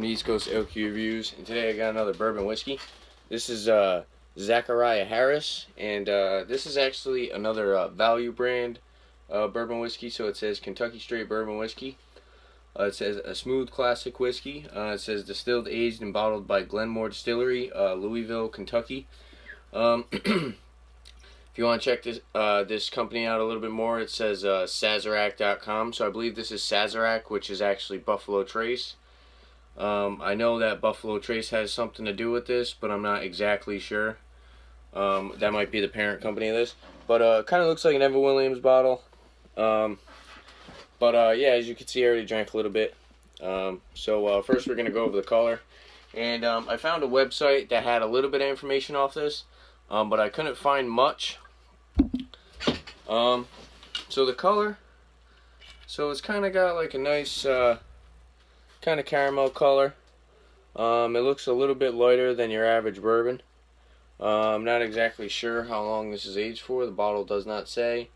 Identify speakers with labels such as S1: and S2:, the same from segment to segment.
S1: the East Coast LQ Reviews, and today I got another bourbon whiskey. This is Zackariah Harris, and this is actually another value brand bourbon whiskey. So it says Kentucky Straight Bourbon Whiskey. It says a smooth classic whiskey. It says distilled, aged, and bottled by Glenmore Distillery, Louisville, Kentucky. If you want to check this company out a little bit more, it says Sazerac.com. So I believe this is Sazerac, which is actually Buffalo Trace. I know that Buffalo Trace has something to do with this, but I'm not exactly sure. That might be the parent company of this. But it kind of looks like an Evan Williams bottle. Yeah, as you can see, I already drank a little bit. First we're going to go over the color. And I found a website that had a little bit of information off this, but I couldn't find much. So the color, so it's kind of got like a nice kind of caramel color. It looks a little bit lighter than your average bourbon. I'm not exactly sure how long this is aged for. The bottle does not say.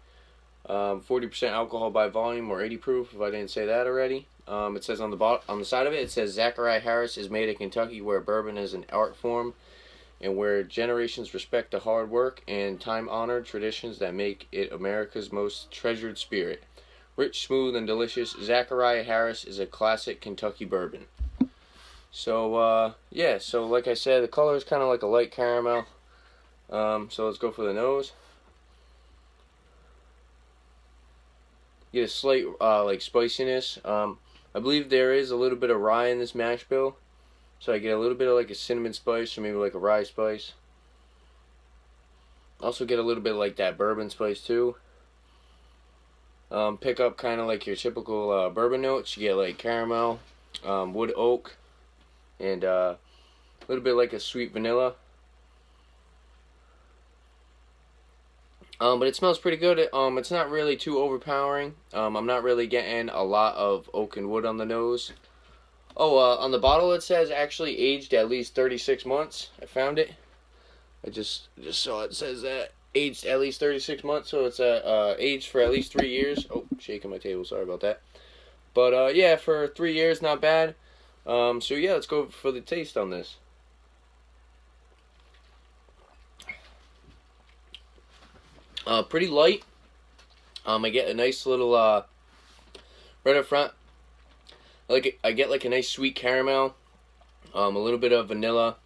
S1: 40% alcohol by volume or 80 proof, if I didn't say that already. It says on the side of it, it says Zackariah Harris is made in Kentucky, where bourbon is an art form and where generations respect the hard work and time-honored traditions that make it America's most treasured spirit. Rich, smooth, and delicious, Zackariah Harris is a classic Kentucky bourbon. So, yeah, so like I said, the color is kind of like a light caramel. So let's go for the nose. Get a slight, like, spiciness. I believe there is a little bit of rye in this mash bill. So I get a little bit of like a cinnamon spice, or maybe like a rye spice. Also get a little bit like that bourbon spice too. Pick up kind of like your typical bourbon notes. You get like caramel, wood oak, and a little bit like a sweet vanilla. But it smells pretty good. It's not really too overpowering. I'm not really getting a lot of oak and wood on the nose. Oh, on the bottle it says actually aged at least 36 months. I found it. I just saw it says that aged at least 36 months, so it's aged for at least 3 years. Oh, shaking my table, sorry about that. But yeah, for 3 years, not bad. So yeah, let's go for the taste on this. Pretty light. I get a nice little right up front. I get like a nice sweet caramel, a little bit of vanilla,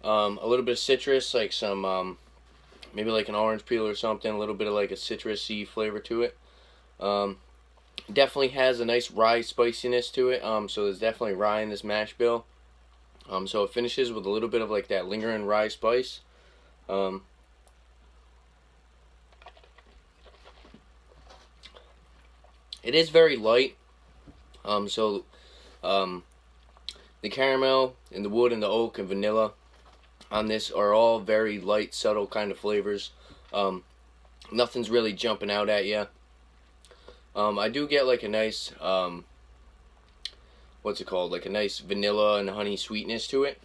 S1: a little bit of citrus, like some maybe like an orange peel or something. A little bit of like a citrusy flavor to it. Definitely has a nice rye spiciness to it. So there's definitely rye in this mash bill. So it finishes with a little bit of like that lingering rye spice. It is very light. The caramel and the wood and the oak and vanilla on this are all very light, subtle kind of flavors. Nothing's really jumping out at you. I do get like a nice, what's it called? Like a nice vanilla and honey sweetness to it.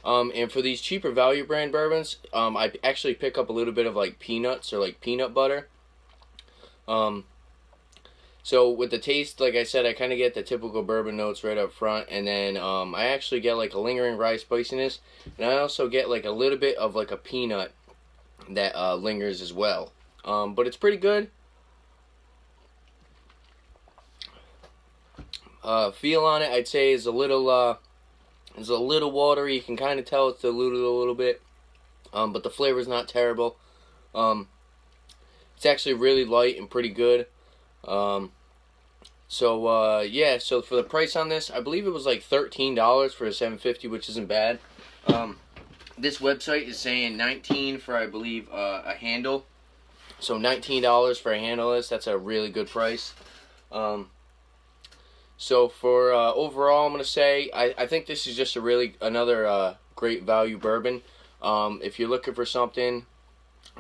S1: And for these cheaper value brand bourbons, I actually pick up a little bit of like peanuts or like peanut butter. So with the taste, like I said, I kind of get the typical bourbon notes right up front, and then I actually get like a lingering rye spiciness, and I also get like a little bit of like a peanut that lingers as well. But it's pretty good. Feel on it, I'd say, is a little watery. You can kind of tell it's diluted a little bit, but the flavor is not terrible. It's actually really light and pretty good. Yeah, so for the price on this, I believe it was like $13 for a $7.50, which isn't bad. This website is saying $19 for, I believe, a handle. So $19 for a handle that's a really good price. So for overall, I'm going to say, I think this is just another great value bourbon. If you're looking for something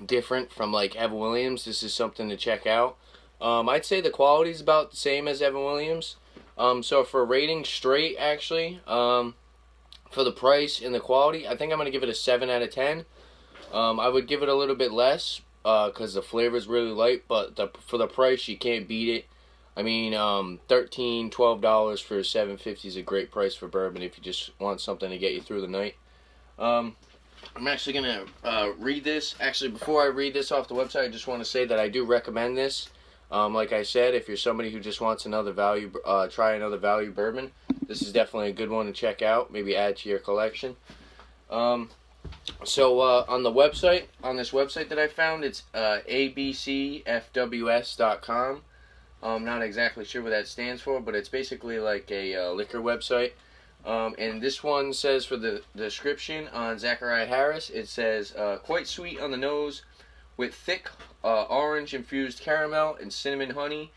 S1: different from like Evan Williams, this is something to check out. I'd say the quality is about the same as Evan Williams. So for rating straight, actually, for the price and the quality, I think I'm going to give it a 7 out of 10. I would give it a little bit less because the flavor is really light, but for the price, you can't beat it. I mean, $13, $12 for 750 is a great price for bourbon if you just want something to get you through the night. I'm actually going to read this. Actually, before I read this off the website, I just want to say that I do recommend this. Like I said, if you're somebody who just wants another value, try another value bourbon, this is definitely a good one to check out. Maybe add to your collection. So on the website, on this website that I found, it's abcfws.com. I'm not exactly sure what that stands for, but it's basically like a liquor website. And this one says for the description on Zackariah Harris, it says, quite sweet on the nose with thick orange infused caramel and cinnamon honey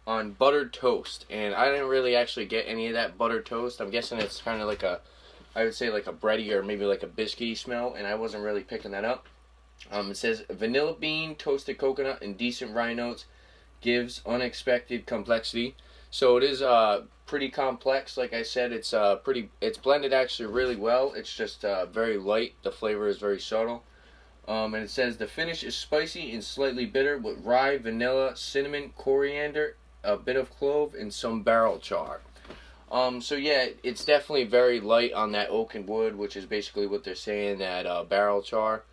S1: on buttered toast. And I didn't really actually get any of that buttered toast. I'm guessing it's kind of like I would say like a bready or maybe like a biscuity smell, and I wasn't really picking that up. It says vanilla bean, toasted coconut, and decent rye notes gives unexpected complexity. So it is pretty complex. Like I said, it's blended actually really well. It's just very light. The flavor is very subtle. And it says the finish is spicy and slightly bitter with rye, vanilla, cinnamon, coriander, a bit of clove, and some barrel char. So yeah, it's definitely very light on that oak and wood, which is basically what they're saying, that barrel char.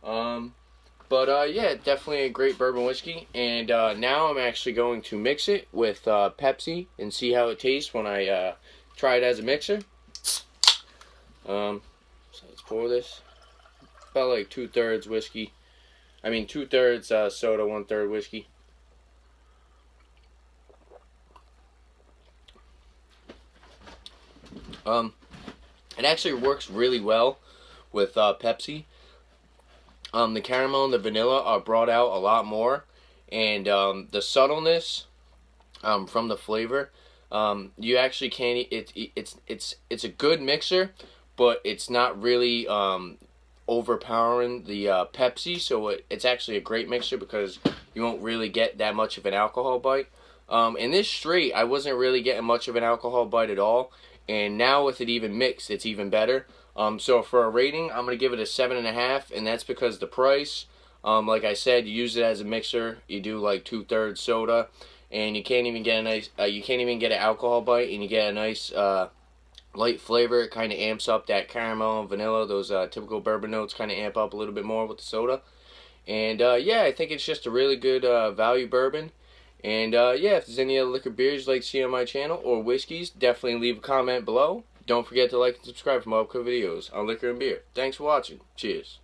S1: Yeah, definitely a great bourbon whiskey. And now I'm actually going to mix it with Pepsi and see how it tastes when I try it as a mixer. So let's pour this. About like 2/3 whiskey. I mean 2/3 soda, 1/3 whiskey. It actually works really well with Pepsi. The caramel and the vanilla are brought out a lot more, and the subtleness from the flavor, you actually can't. It's a good mixer, but it's not really overpowering the Pepsi. So it's actually a great mixer because you won't really get that much of an alcohol bite. In this straight, I wasn't really getting much of an alcohol bite at all, and now with it even mixed, it's even better. So for a rating, I'm going to give it a 7.5, and that's because the price, like I said, you use it as a mixer, you do like 2/3 soda, and you can't even get a nice, you can't even get an alcohol bite, and you get a nice light flavor. It kind of amps up that caramel and vanilla, those typical bourbon notes kind of amp up a little bit more with the soda. And yeah, I think it's just a really good value bourbon. And yeah, if there's any other liquor beers you'd like to see on my channel, or whiskeys, definitely leave a comment below. Don't forget to like and subscribe for more upcoming videos on liquor and beer. Thanks for watching. Cheers.